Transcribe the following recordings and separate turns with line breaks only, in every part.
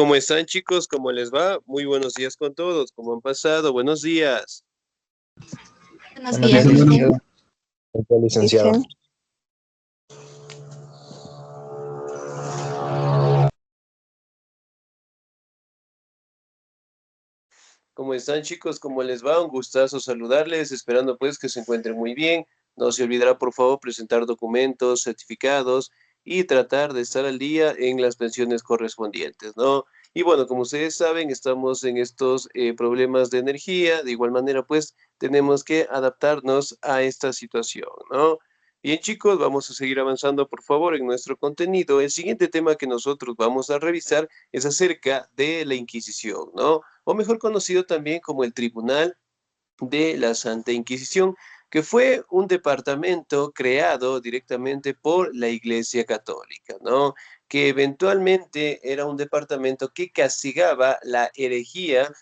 ¿Cómo están, chicos? ¿Cómo les va? Muy buenos días con todos. ¿Cómo han pasado? Buenos días.
Buenos
Buenos
días,
días,
Cristian.
licenciado.
¿Cómo están, chicos? ¿Cómo les va? Un gustazo saludarles, esperando pues que se encuentren muy bien. No se olvidará, por favor, presentar documentos, certificados y tratar de estar al día en las pensiones correspondientes, ¿no? Y bueno, como ustedes saben, estamos en estos problemas de energía. De igual manera, pues, tenemos que adaptarnos a esta situación, ¿no? Bien, chicos, vamos a seguir avanzando, por favor, en nuestro contenido. El siguiente tema que nosotros vamos a revisar es acerca de la Inquisición, ¿no? O mejor conocido también como el Tribunal de la Santa Inquisición, que fue un departamento creado directamente por la Iglesia Católica, ¿no? Que eventualmente era un departamento que castigaba la herejía,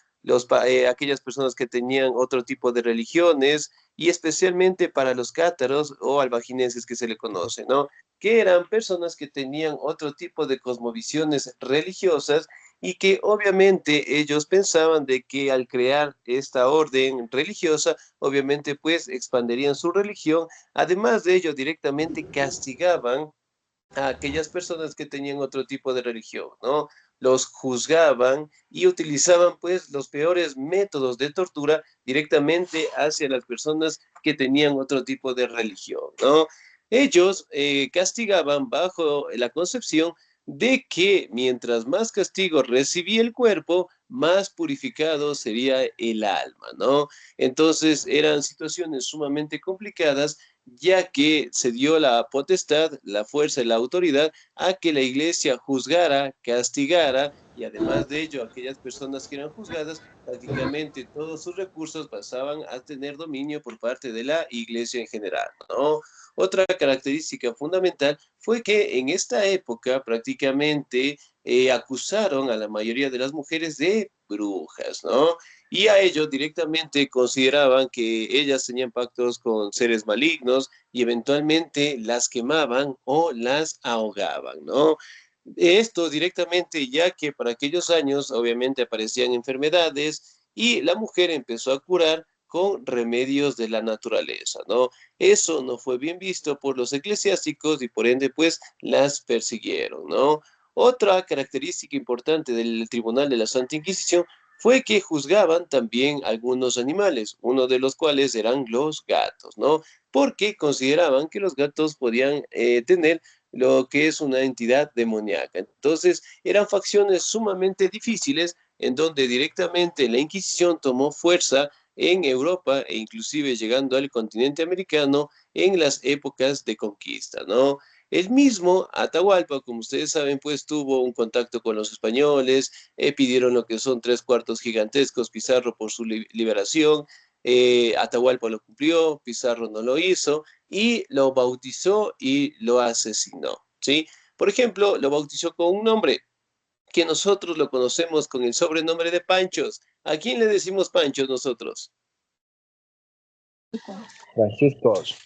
aquellas personas que tenían otro tipo de religiones, y especialmente para los cátaros o albagineses que se le conoce, ¿no? Que eran personas que tenían otro tipo de cosmovisiones religiosas y que obviamente ellos pensaban de que al crear esta orden religiosa, obviamente pues expanderían su religión. Además de ello, directamente castigaban a aquellas personas que tenían otro tipo de religión, ¿no? Los juzgaban y utilizaban pues los peores métodos de tortura directamente hacia las personas que tenían otro tipo de religión, ¿no? Ellos castigaban bajo la concepción de que mientras más castigo recibía el cuerpo, más purificado sería el alma, ¿no? Entonces eran situaciones sumamente complicadas ya que se dio la potestad, la fuerza y la autoridad a que la iglesia juzgara, castigara y además de ello, aquellas personas que eran juzgadas, prácticamente todos sus recursos pasaban a tener dominio por parte de la iglesia en general, ¿no? Otra característica fundamental fue que en esta época prácticamente acusaron a la mayoría de las mujeres de brujas, ¿no? Y a ellos directamente consideraban que ellas tenían pactos con seres malignos y eventualmente las quemaban o las ahogaban, ¿no? Esto directamente ya que para aquellos años obviamente aparecían enfermedades y la mujer empezó a curar con remedios de la naturaleza, ¿no? Eso no fue bien visto por los eclesiásticos y por ende pues las persiguieron, ¿no? Otra característica importante del Tribunal de la Santa Inquisición fue que juzgaban también algunos animales, uno de los cuales eran los gatos, ¿no? Porque consideraban que los gatos podían tener lo que es una entidad demoníaca. Entonces, eran facciones sumamente difíciles en donde directamente la Inquisición tomó fuerza en Europa e inclusive llegando al continente americano en las épocas de conquista, ¿no? El mismo Atahualpa, como ustedes saben, pues tuvo un contacto con los españoles, pidieron lo que son 3 cuartos gigantescos Pizarro por su liberación, Atahualpa lo cumplió, Pizarro no lo hizo, y lo bautizó y lo asesinó, ¿sí? Por ejemplo, lo bautizó con un nombre que nosotros lo conocemos con el sobrenombre de Panchos. ¿A quién le decimos Panchos nosotros?
Franciscos.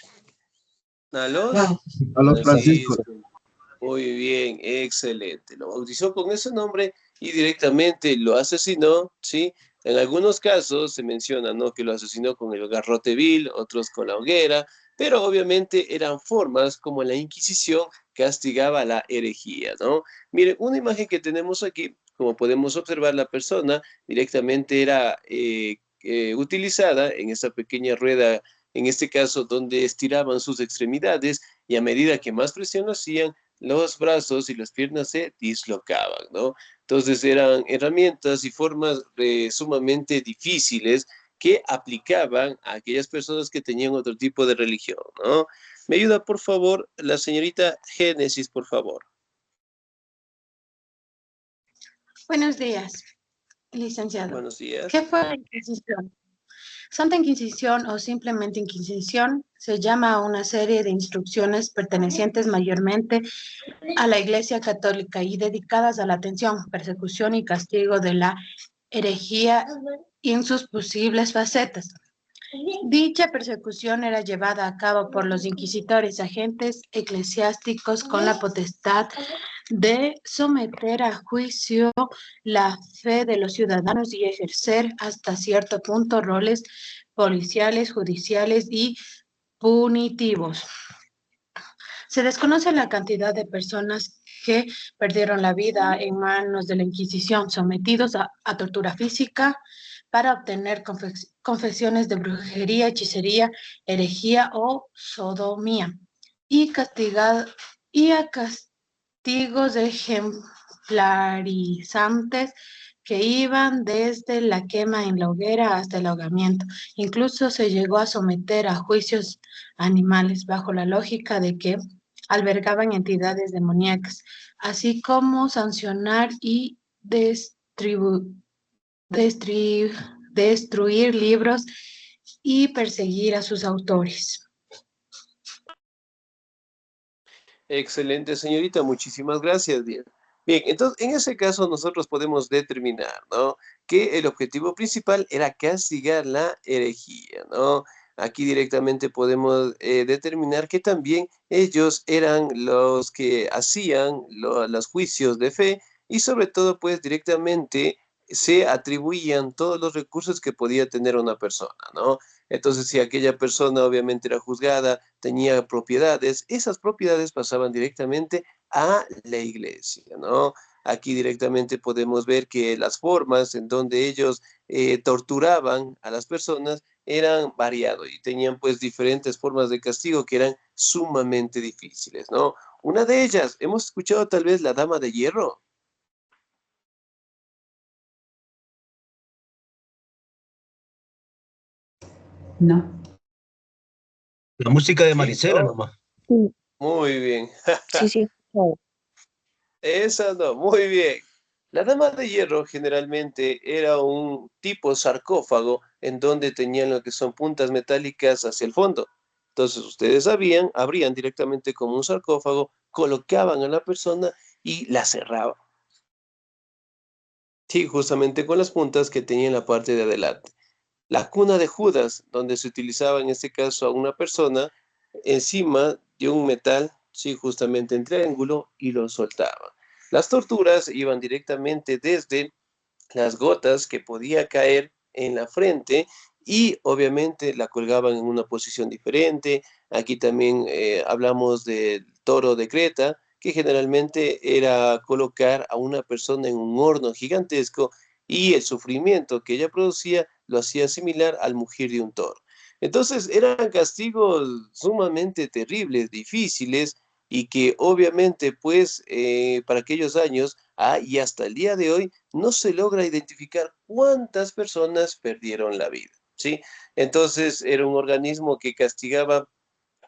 ¿A los?
A los Franciscos.
Francisco. Muy bien, excelente. Lo bautizó con ese nombre y directamente lo asesinó, ¿sí? En algunos casos se menciona, ¿no? Que lo asesinó con el garrote vil, otros con la hoguera, pero obviamente eran formas como la Inquisición castigaba la herejía, ¿no? Miren, una imagen que tenemos aquí, como podemos observar, la persona directamente era utilizada en esa pequeña rueda, en este caso, donde estiraban sus extremidades y a medida que más presión hacían, los brazos y las piernas se dislocaban, ¿no? Entonces eran herramientas y formas sumamente difíciles que aplicaban a aquellas personas que tenían otro tipo de religión, ¿no? ¿Me ayuda, por favor, la señorita Génesis, por favor?
Buenos días, licenciado.
Buenos días.
¿Qué fue la Inquisición? Santa Inquisición o simplemente Inquisición se llama a una serie de instrucciones pertenecientes mayormente a la Iglesia Católica y dedicadas a la atención, persecución y castigo de la herejía y en sus posibles facetas. Dicha persecución era llevada a cabo por los inquisitores, agentes eclesiásticos con la potestad de someter a juicio la fe de los ciudadanos y ejercer hasta cierto punto roles policiales, judiciales y punitivos. Se desconoce la cantidad de personas que perdieron la vida en manos de la Inquisición, sometidos a tortura física para obtener confesiones de brujería, hechicería, herejía o sodomía, y a castigos ejemplarizantes que iban desde la quema en la hoguera hasta el ahogamiento. Incluso se llegó a someter a juicios animales bajo la lógica de que albergaban entidades demoníacas, así como sancionar y destruir libros y perseguir a sus autores.
Excelente, señorita, muchísimas gracias. Bien, bien, entonces en ese caso nosotros podemos determinar, ¿no? Que el objetivo principal era castigar la herejía, ¿no? Aquí directamente podemos determinar que también ellos eran los que hacían los juicios de fe y sobre todo pues directamente se atribuían todos los recursos que podía tener una persona, ¿no? Entonces, si aquella persona obviamente era juzgada, tenía propiedades, esas propiedades pasaban directamente a la iglesia, ¿no? Aquí directamente podemos ver que las formas en donde ellos torturaban a las personas eran variados y tenían pues diferentes formas de castigo que eran sumamente difíciles, ¿no? Una de ellas, hemos escuchado tal vez la Dama de Hierro.
No.
La música de
Sí,
Marisela
¿no?
nomás.
Sí,
Muy bien.
sí, sí. Claro.
Esa no, muy bien. La Dama de Hierro generalmente era un tipo sarcófago en donde tenían lo que son puntas metálicas hacia el fondo. Entonces ustedes sabían, abrían directamente como un sarcófago, colocaban a la persona y la cerraban. Sí, justamente con las puntas que tenía en la parte de adelante. La cuna de Judas, donde se utilizaba en este caso a una persona encima de un metal, sí, justamente en triángulo, y lo soltaba. Las torturas iban directamente desde las gotas que podía caer en la frente y obviamente la colgaban en una posición diferente. Aquí también hablamos del toro de Creta, que generalmente era colocar a una persona en un horno gigantesco y el sufrimiento que ella producía lo hacía similar al mugir de un toro. Entonces eran castigos sumamente terribles, difíciles y que obviamente pues para aquellos años y hasta el día de hoy no se logra identificar cuántas personas perdieron la vida, ¿sí? Entonces era un organismo que castigaba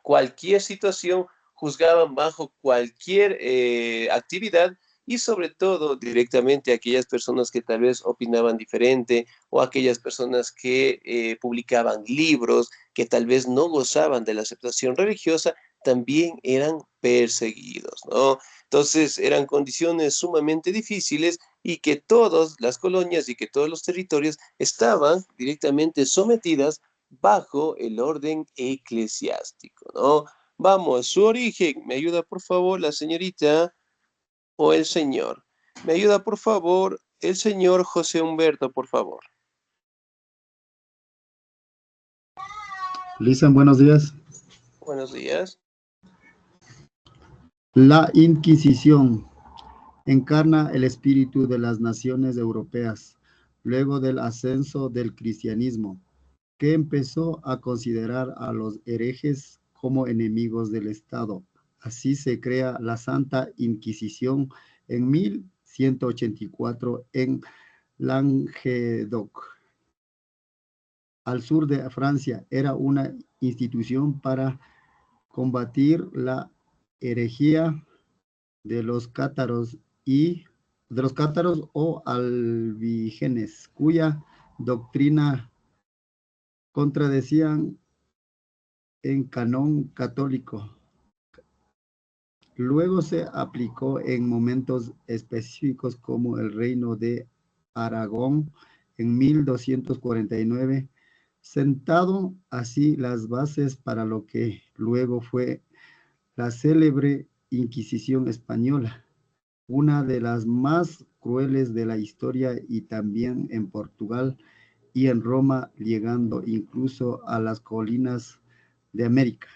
cualquier situación, juzgaban bajo cualquier actividad y sobre todo directamente a aquellas personas que tal vez opinaban diferente o aquellas personas que publicaban libros que tal vez no gozaban de la aceptación religiosa, también eran perseguidos, ¿no? Entonces eran condiciones sumamente difíciles y que todas las colonias y que todos los territorios estaban directamente sometidas bajo el orden eclesiástico, ¿no? Vamos, su origen. ¿Me ayuda por favor la señorita o el señor? ¿Me ayuda por favor el señor José Humberto, por favor?
Lisan, buenos días.
Buenos días.
La Inquisición encarna el espíritu de las naciones europeas luego del ascenso del cristianismo, que empezó a considerar a los herejes como enemigos del Estado. Así se crea la Santa Inquisición en 1184 en Languedoc, al sur de Francia. Era una institución para combatir la herejía de los cátaros o albigenes, cuya doctrina contradecían en canon católico. Luego se aplicó en momentos específicos como el reino de Aragón en 1249, sentado así las bases para lo que luego fue la célebre Inquisición española. una de las más crueles de la historia, y también en Portugal y en Roma, llegando incluso a las colinas de América.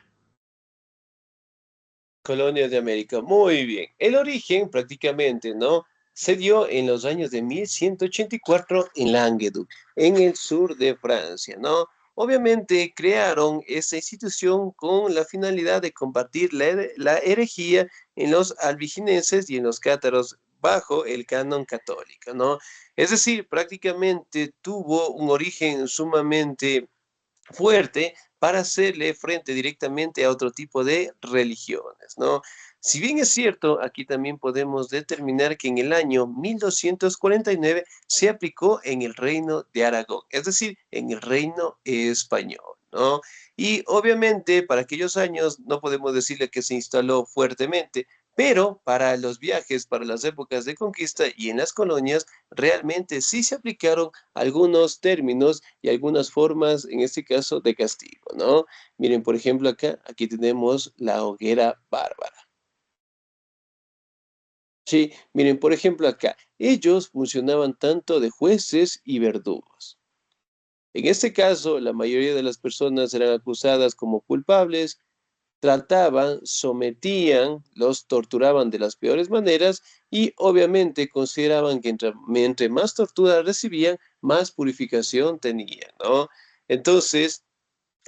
Colonias de América, muy bien. El origen prácticamente, ¿no? Se dio en los años de 1184 en Languedoc, en el sur de Francia, ¿no? Obviamente crearon esta institución con la finalidad de combatir la herejía en los albigenses y en los cátaros bajo el canon católico, ¿no? Es decir, prácticamente tuvo un origen sumamente fuerte para hacerle frente directamente a otro tipo de religiones, ¿no? Si bien es cierto, aquí también podemos determinar que en el año 1249 se aplicó en el reino de Aragón, es decir, en el reino español, ¿no? Y obviamente para aquellos años no podemos decirle que se instaló fuertemente, pero para los viajes, para las épocas de conquista y en las colonias, realmente sí se aplicaron algunos términos y algunas formas, en este caso, de castigo, ¿no? Miren, por ejemplo, acá, aquí tenemos la hoguera bárbara. Sí, miren, por ejemplo, acá, ellos funcionaban tanto de jueces y verdugos. En este caso, la mayoría de las personas eran acusadas como culpables, trataban, sometían, los torturaban de las peores maneras y obviamente consideraban que entre más tortura recibían, más purificación tenían, ¿no? Entonces,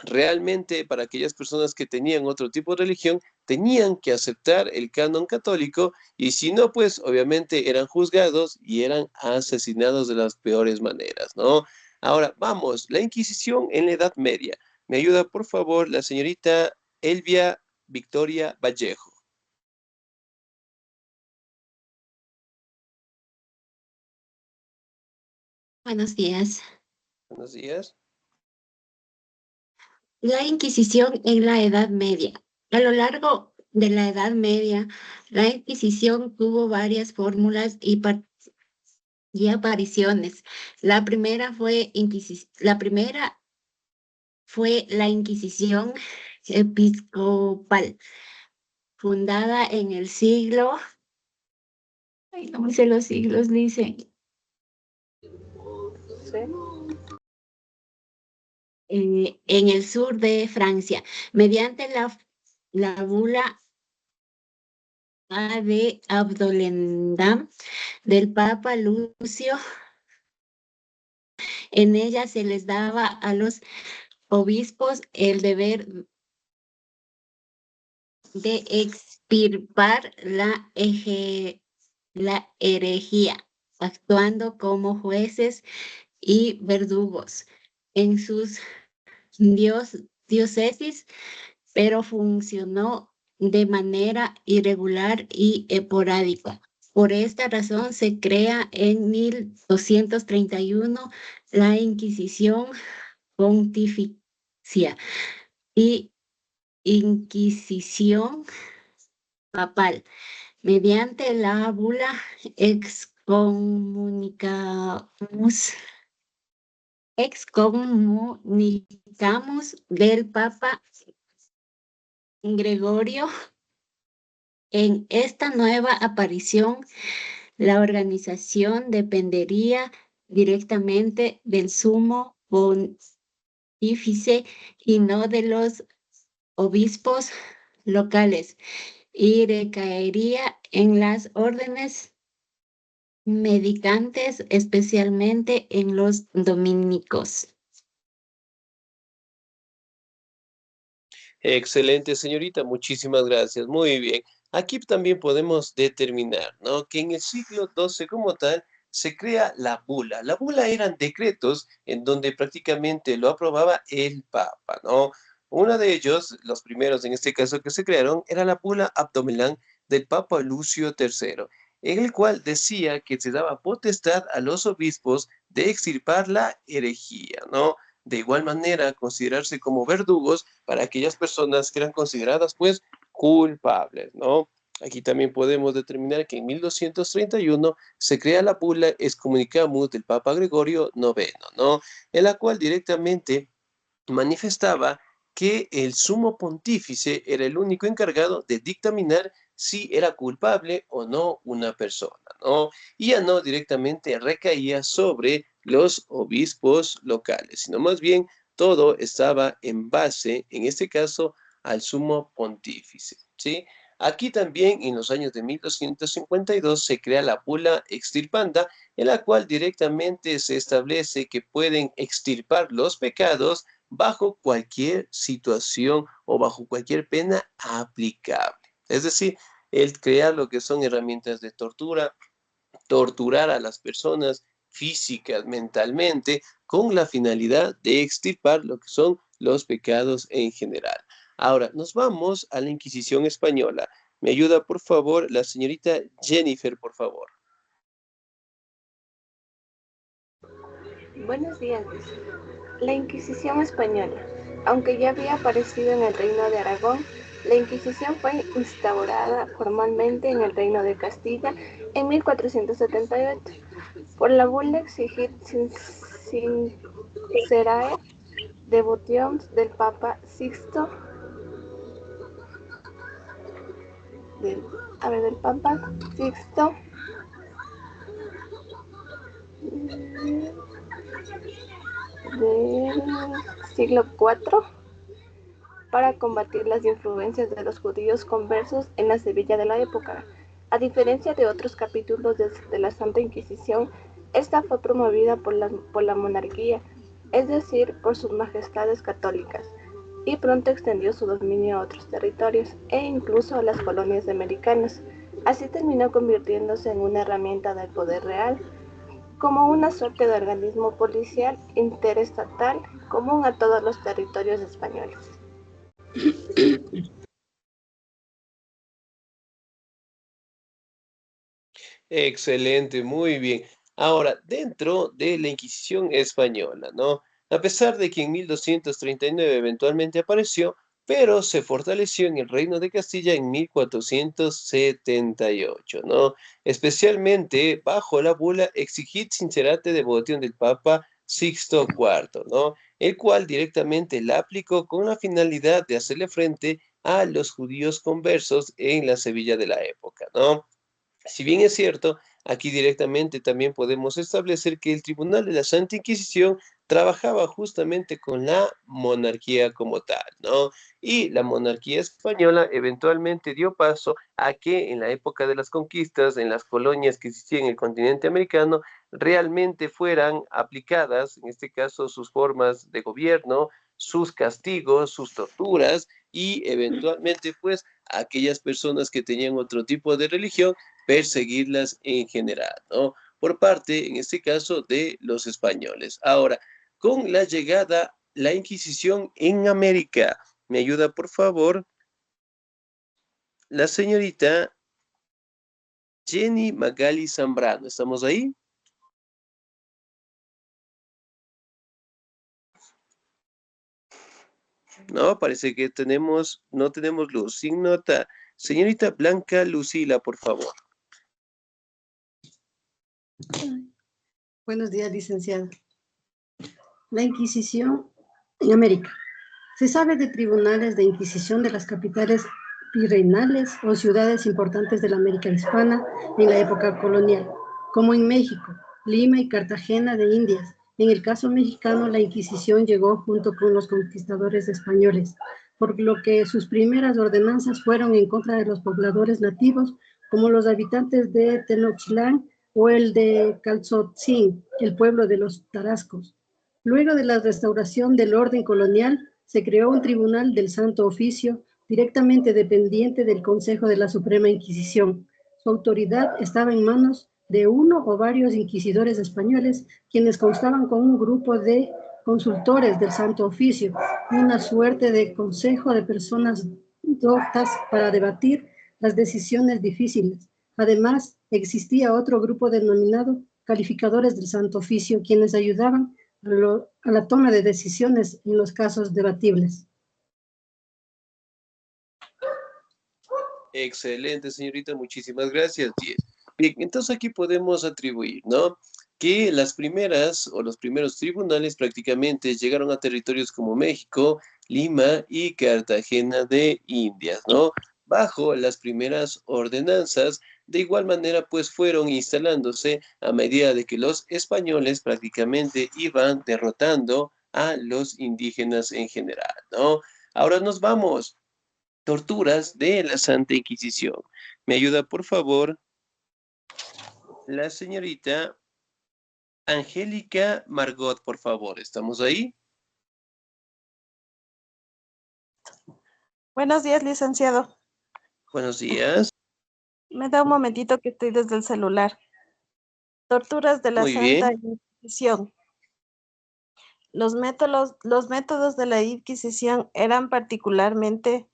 realmente para aquellas personas que tenían otro tipo de religión, tenían que aceptar el canon católico y si no, pues obviamente eran juzgados y eran asesinados de las peores maneras, ¿no? Ahora, vamos, la Inquisición en la Edad Media. ¿Me ayuda, por favor, la señorita Elvia Victoria Vallejo?
Buenos días.
Buenos días.
La Inquisición en la Edad Media. A lo largo de la Edad Media, la Inquisición tuvo varias fórmulas y apariciones. La primera fue la Inquisición episcopal, fundada en el siglo, ay, no me sé los siglos, dicen, en el sur de Francia, mediante la bula de Abdolendam del Papa Lucio. En ella se les daba a los obispos el deber de extirpar la herejía, actuando como jueces y verdugos en sus diócesis, pero funcionó de manera irregular y esporádica. Por esta razón se crea en 1231 la Inquisición Pontificia y Inquisición Papal, mediante la bula excomunicamus del Papa Gregorio. En esta nueva aparición, la organización dependería directamente del sumo pontífice y no de los obispos locales, y recaería en las órdenes mendicantes, especialmente en los dominicos.
Excelente, señorita, muchísimas gracias. Muy bien. Aquí también podemos determinar, ¿no? Que en el siglo XII como tal se crea la bula. La bula eran decretos en donde prácticamente lo aprobaba el Papa, ¿no? Uno de ellos, los primeros en este caso que se crearon, era la bula Abdomelán del Papa Lucio III, en el cual decía que se daba potestad a los obispos de extirpar la herejía, ¿no? De igual manera, considerarse como verdugos para aquellas personas que eran consideradas, pues, culpables, ¿no? Aquí también podemos determinar que en 1231 se crea la bula Excommunicamus del Papa Gregorio IX, ¿no? En la cual directamente manifestaba que el sumo pontífice era el único encargado de dictaminar si era culpable o no una persona, ¿no? Y ya no directamente recaía sobre los obispos locales, sino más bien todo estaba en base, en este caso, al sumo pontífice, ¿sí? Aquí también, en los años de 1252, se crea la bula extirpanda, en la cual directamente se establece que pueden extirpar los pecados bajo cualquier situación o bajo cualquier pena aplicable. Es decir, el crear lo que son herramientas de tortura, torturar a las personas físicas, mentalmente, con la finalidad de extirpar lo que son los pecados en general. Ahora, nos vamos a la Inquisición española. ¿Me ayuda, por favor, la señorita Jennifer, por favor?
Buenos días, dice. La Inquisición española. Aunque ya había aparecido en el Reino de Aragón, la Inquisición fue instaurada formalmente en el Reino de Castilla en 1478 por la bula Exigit Sincerae Devotiones del Papa Sixto del Papa Sixto del siglo IV para combatir las influencias de los judíos conversos en la Sevilla de la época. A diferencia de otros capítulos de la Santa Inquisición, esta fue promovida por la monarquía, es decir, por sus majestades católicas, y pronto extendió su dominio a otros territorios e incluso a las colonias americanas. Así terminó convirtiéndose en una herramienta del poder real, como una suerte de organismo policial interestatal común a todos los territorios españoles.
Excelente, muy bien. Ahora, dentro de la Inquisición española, ¿no? A pesar de que en 1239 eventualmente apareció, pero se fortaleció en el Reino de Castilla en 1478, ¿no? Especialmente bajo la bula Exigit Sincerate Devotion del Papa Sixto IV, ¿no? El cual directamente la aplicó con la finalidad de hacerle frente a los judíos conversos en la Sevilla de la época, ¿no? Si bien es cierto, aquí directamente también podemos establecer que el Tribunal de la Santa Inquisición trabajaba justamente con la monarquía como tal, ¿no? Y la monarquía española eventualmente dio paso a que en la época de las conquistas, en las colonias que existían en el continente americano, realmente fueran aplicadas, en este caso, sus formas de gobierno, sus castigos, sus torturas y eventualmente, pues, aquellas personas que tenían otro tipo de religión perseguirlas en general, ¿no? Por parte, en este caso, de los españoles. Ahora, con la llegada, la Inquisición en América. ¿Me ayuda, por favor? La señorita Jenny Magali Zambrano. ¿Estamos ahí? No, parece que no tenemos luz. Sin nota. Señorita Blanca Lucila, por favor.
Buenos días, licenciada. La Inquisición en América. Se sabe de tribunales de inquisición de las capitales virreinales o ciudades importantes de la América hispana en la época colonial, como en México, Lima y Cartagena de Indias. En el caso mexicano, la Inquisición llegó junto con los conquistadores españoles, por lo que sus primeras ordenanzas fueron en contra de los pobladores nativos, como los habitantes de Tenochtitlán o el de Calzotzin, el pueblo de los tarascos. Luego de la restauración del orden colonial, se creó un tribunal del Santo Oficio directamente dependiente del Consejo de la Suprema Inquisición. Su autoridad estaba en manos de uno o varios inquisidores españoles, quienes constaban con un grupo de consultores del Santo Oficio, una suerte de consejo de personas doctas para debatir las decisiones difíciles. Además, existía otro grupo denominado calificadores del Santo Oficio, quienes ayudaban a la toma de decisiones en los casos debatibles.
Excelente, señorita, muchísimas gracias. Bien, entonces aquí podemos atribuir, ¿no? Que las primeras o los primeros tribunales prácticamente llegaron a territorios como México, Lima y Cartagena de Indias, ¿no? bajo las primeras ordenanzas. De igual manera, pues fueron instalándose a medida de que los españoles prácticamente iban derrotando a los indígenas en general, ¿no? Ahora nos vamos. Torturas de la Santa Inquisición. ¿Me ayuda, por favor, la señorita Angélica Margot, por favor? ¿Estamos ahí?
Buenos días, licenciado.
Buenos días.
Me da un momentito que estoy desde el celular. Torturas de la
Muy
Santa
bien.
Inquisición. Los métodos de la Inquisición eran particularmente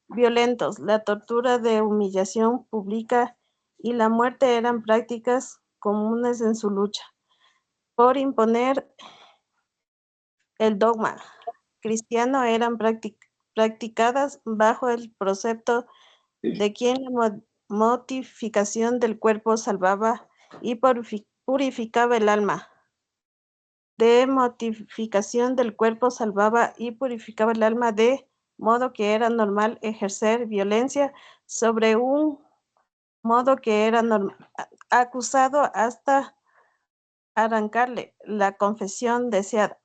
violentos. La tortura de humillación pública y la muerte eran prácticas comunes en su lucha por imponer el dogma cristiano. Eran practicadas bajo el precepto de quien la mortificación del cuerpo salvaba y purificaba el alma. De mortificación del cuerpo salvaba y purificaba el alma, de modo que era normal ejercer violencia sobre un modo que era acusado hasta arrancarle la confesión deseada.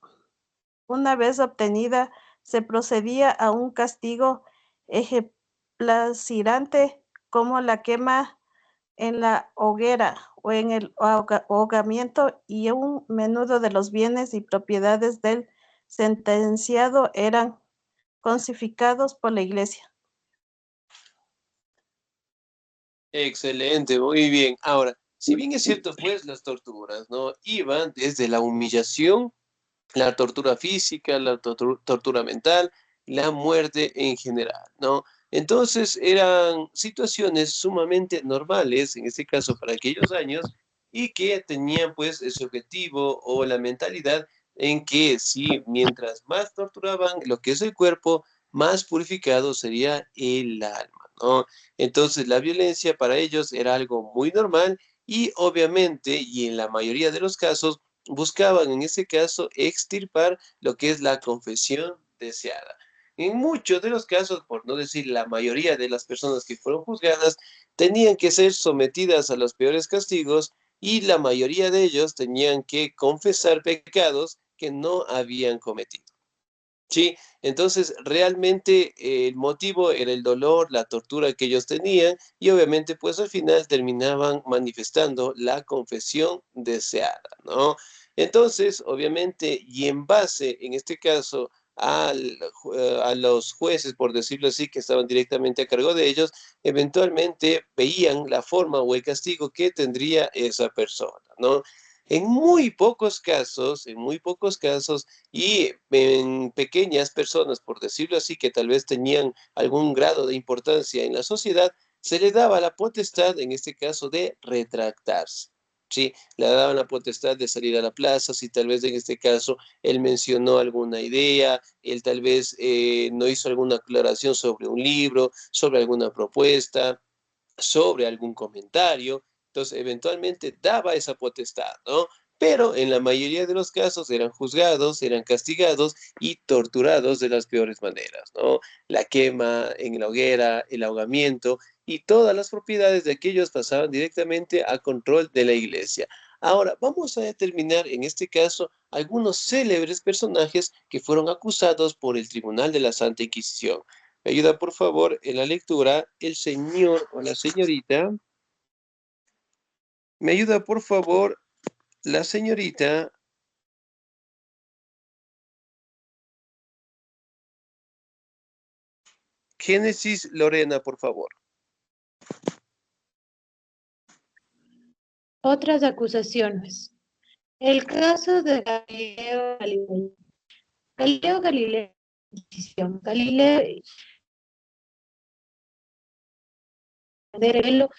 Una vez obtenida, se procedía a un castigo ejemplarizante como la quema en la hoguera o en el ahogamiento, y un menudo de los bienes y propiedades del sentenciado eran confiscados por la Iglesia.
Excelente, muy bien. Ahora, si bien es cierto, pues las torturas, ¿no? Iban desde la humillación, la tortura física, la tortura mental, la muerte en general, ¿no? Entonces eran situaciones sumamente normales, en este caso para aquellos años, y que tenían pues ese objetivo o la mentalidad en que si mientras más torturaban lo que es el cuerpo, más purificado sería el alma, ¿no? Entonces la violencia para ellos era algo muy normal y obviamente, y en la mayoría de los casos, buscaban en ese caso extirpar lo que es la confesión deseada. En muchos de los casos, por no decir la mayoría de las personas que fueron juzgadas, tenían que ser sometidas a los peores castigos y la mayoría de ellos tenían que confesar pecados que no habían cometido. Sí, entonces realmente el motivo era el dolor, la tortura que ellos tenían y obviamente pues al final terminaban manifestando la confesión deseada, ¿no? Entonces, obviamente, y en base, en este caso, a los jueces, por decirlo así, que estaban directamente a cargo de ellos, eventualmente veían la forma o el castigo que tendría esa persona, ¿no? En muy pocos casos, y en pequeñas personas, por decirlo así, que tal vez tenían algún grado de importancia en la sociedad, se le daba la potestad, en este caso, de retractarse. Sí, le daban la potestad de salir a la plaza, si tal vez en este caso él mencionó alguna idea, él tal vez no hizo alguna aclaración sobre un libro, sobre alguna propuesta, sobre algún comentario, entonces eventualmente daba esa potestad, ¿no? Pero en la mayoría de los casos eran juzgados, eran castigados y torturados de las peores maneras, ¿no? La quema en la hoguera, el ahogamiento y todas las propiedades de aquellos pasaban directamente a control de la iglesia. Ahora, vamos a determinar en este caso algunos célebres personajes que fueron acusados por el Tribunal de la Santa Inquisición. Me ayuda, por favor, en la lectura el señor o la señorita. Me ayuda, por favor, la señorita Génesis Lorena, por favor.
Otras acusaciones. El caso de Galileo Galilei. Galileo Galilei, Galileo modelo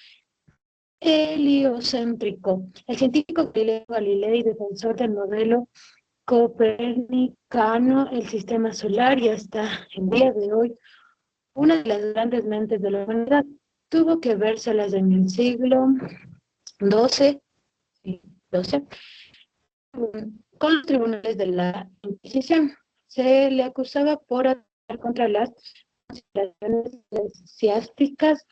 heliocéntrico. El científico Galileo Galilei, defensor del modelo copernicano, el sistema solar, y hasta el día de hoy, una de las grandes mentes de la humanidad, tuvo que vérselas en el siglo XII, con los tribunales de la Inquisición. Se le acusaba por atentar contra las eclesiásticas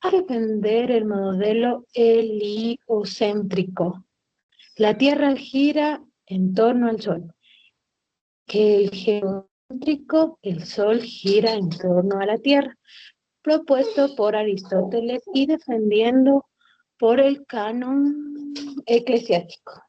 a defender el modelo heliocéntrico. La Tierra gira en torno al Sol. Que el geocéntrico, el Sol gira en torno a la Tierra, propuesto por Aristóteles y defendiendo por el canon eclesiástico.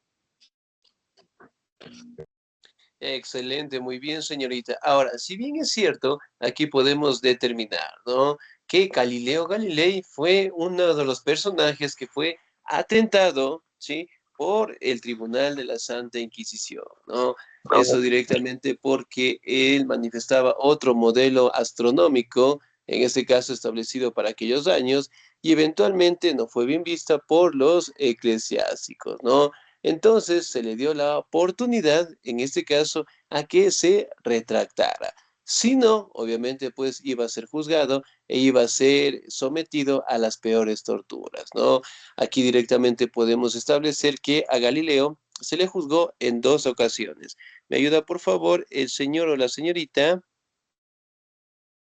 Excelente, muy bien, señorita. Ahora, si bien es cierto, aquí podemos determinar, ¿no? Que Galileo Galilei fue uno de los personajes que fue atentado, ¿sí? Por el Tribunal de la Santa Inquisición, ¿no? Eso directamente porque él manifestaba otro modelo astronómico, en este caso establecido para aquellos años, y eventualmente no fue bien vista por los eclesiásticos, ¿no? Entonces se le dio la oportunidad, en este caso, a que se retractara. Si no, obviamente, pues iba a ser juzgado e iba a ser sometido a las peores torturas, ¿no? Aquí directamente podemos establecer que a Galileo se le juzgó en 2 ocasiones. ¿Me ayuda, por favor, el señor o la señorita?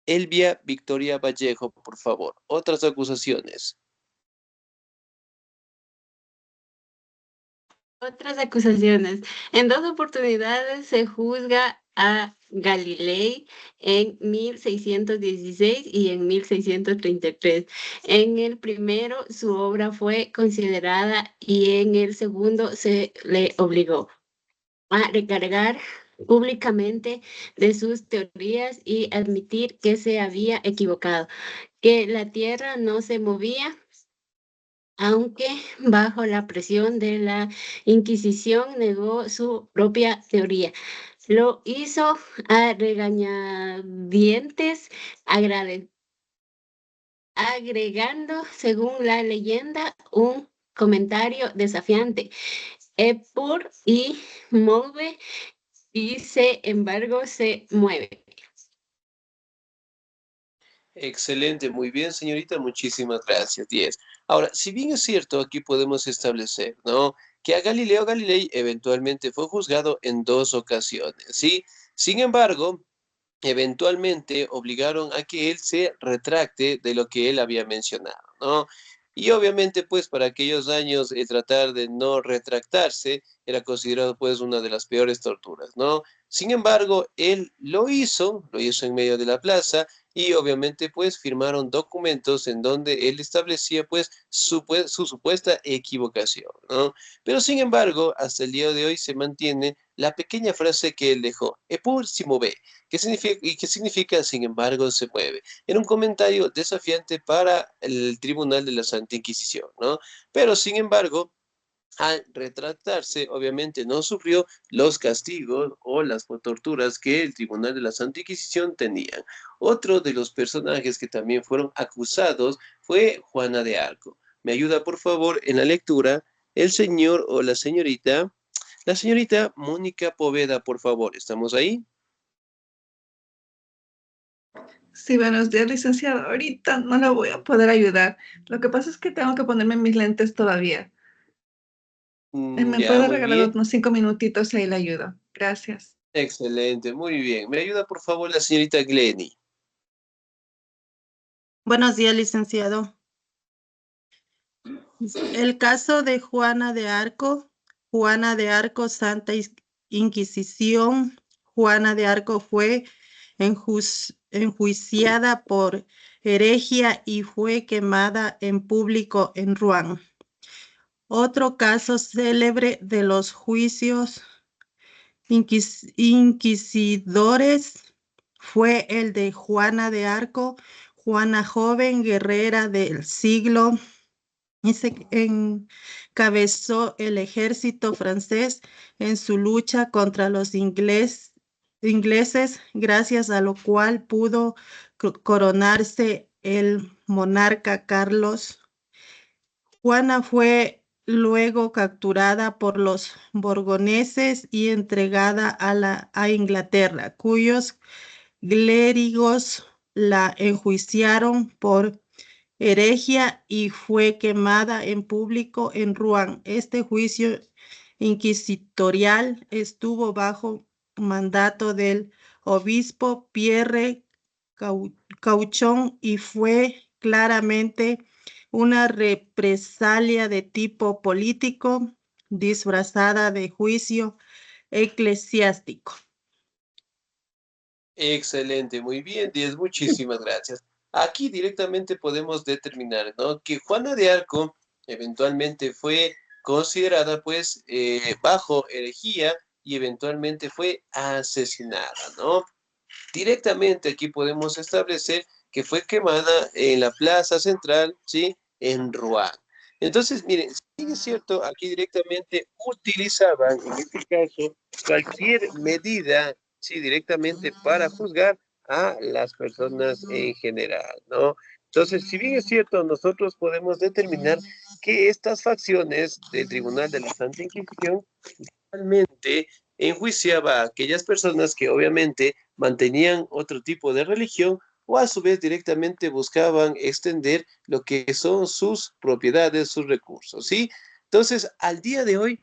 Elvia Victoria Vallejo, por favor. Otras acusaciones.
Otras acusaciones. En 2 oportunidades se juzga a Galilei en 1616 y en 1633. En el primero su obra fue considerada y en el segundo se le obligó a recargar públicamente de sus teorías y admitir que se había equivocado, que la Tierra no se movía aunque bajo la presión de la Inquisición negó su propia teoría. Lo hizo a regañadientes, agregando, según la leyenda, un comentario desafiante. Epur y move y embargo se mueve.
Excelente, muy bien, señorita, muchísimas gracias. 10. Ahora, si bien es cierto, aquí podemos establecer, ¿no? Que a Galileo Galilei eventualmente fue juzgado en 2 ocasiones, ¿sí? Sin embargo, eventualmente obligaron a que él se retracte de lo que él había mencionado, ¿no? Y obviamente, pues, para aquellos años, tratar de no retractarse era considerado, pues, una de las peores torturas, ¿no? Sin embargo, él lo hizo en medio de la plaza y obviamente, pues, firmaron documentos en donde él establecía, pues, su supuesta equivocación, ¿no? Pero, sin embargo, hasta el día de hoy se mantiene la pequeña frase que él dejó, Epur si move. ¿Qué significa, sin embargo, se mueve? Era un comentario desafiante para el Tribunal de la Santa Inquisición, ¿no? Pero, sin embargo, al retractarse, obviamente no sufrió los castigos o las torturas que el Tribunal de la Santa Inquisición tenía. Otro de los personajes que también fueron acusados fue Juana de Arco. ¿Me ayuda, por favor, en la lectura el señor o la señorita? La señorita Mónica Poveda, por favor. ¿Estamos ahí?
Sí, buenos días, licenciado. Ahorita no la voy a poder ayudar. Lo que pasa es que tengo que ponerme mis lentes todavía. ¿Me
Ya,
puede
muy
regalar
bien.
unos 5 minutitos y ahí le ayudo? Gracias.
Excelente, muy bien. ¿Me ayuda, por favor, la señorita Glenny?
Buenos días, licenciado. El caso de Juana de Arco, Santa Inquisición. Juana de Arco fue enjuiciada por herejía y fue quemada en público en Rouen. Otro caso célebre de los juicios inquisidores fue el de Juana de Arco, Juana joven, guerrera del siglo, y se encabezó el ejército francés en su lucha contra los ingleses, gracias a lo cual pudo coronarse el monarca Carlos. Juana fue luego capturada por los borgoneses y entregada a Inglaterra, cuyos clérigos la enjuiciaron por herejía y fue quemada en público en Rouen. Este juicio inquisitorial estuvo bajo mandato del obispo Pierre cauchón y fue claramente una represalia de tipo político disfrazada de juicio eclesiástico.
Excelente, muy bien, 10, muchísimas gracias. Aquí directamente podemos determinar, ¿no?, que Juana de Arco eventualmente fue considerada, pues, bajo herejía y eventualmente fue asesinada, ¿no? Directamente aquí podemos establecer que fue quemada en la plaza central, ¿sí?, en Rouen. Entonces, miren, sí es cierto, aquí directamente utilizaban, en este caso, cualquier medida, sí, directamente para juzgar a las personas en general, ¿no? Entonces, si bien es cierto, nosotros podemos determinar que estas facciones del Tribunal de la Santa Inquisición realmente enjuiciaba a aquellas personas que obviamente mantenían otro tipo de religión o a su vez directamente buscaban extender lo que son sus propiedades, sus recursos, ¿sí? Entonces, al día de hoy,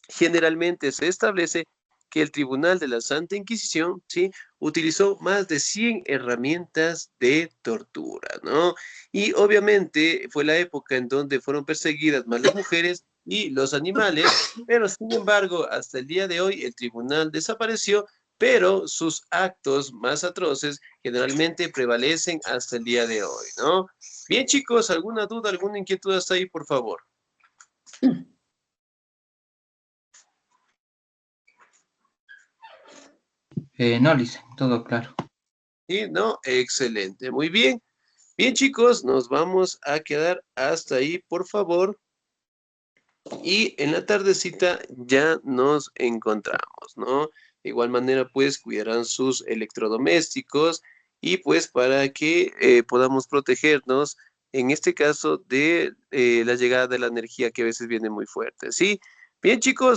generalmente se establece que el Tribunal de la Santa Inquisición, ¿sí?, utilizó más de 100 herramientas de tortura, ¿no? Y obviamente fue la época en donde fueron perseguidas más las mujeres y los animales, pero sin embargo, hasta el día de hoy el tribunal desapareció, pero sus actos más atroces generalmente prevalecen hasta el día de hoy, ¿no? Bien, chicos, ¿alguna duda, alguna inquietud hasta ahí, por favor?
No, Lice, todo claro.
Sí, no, excelente, muy bien. Bien, chicos, nos vamos a quedar hasta ahí, por favor. Y en la tardecita ya nos encontramos, ¿no? De igual manera, pues, cuidarán sus electrodomésticos y pues para que podamos protegernos, en este caso, de la llegada de la energía que a veces viene muy fuerte, ¿sí? Bien, chicos.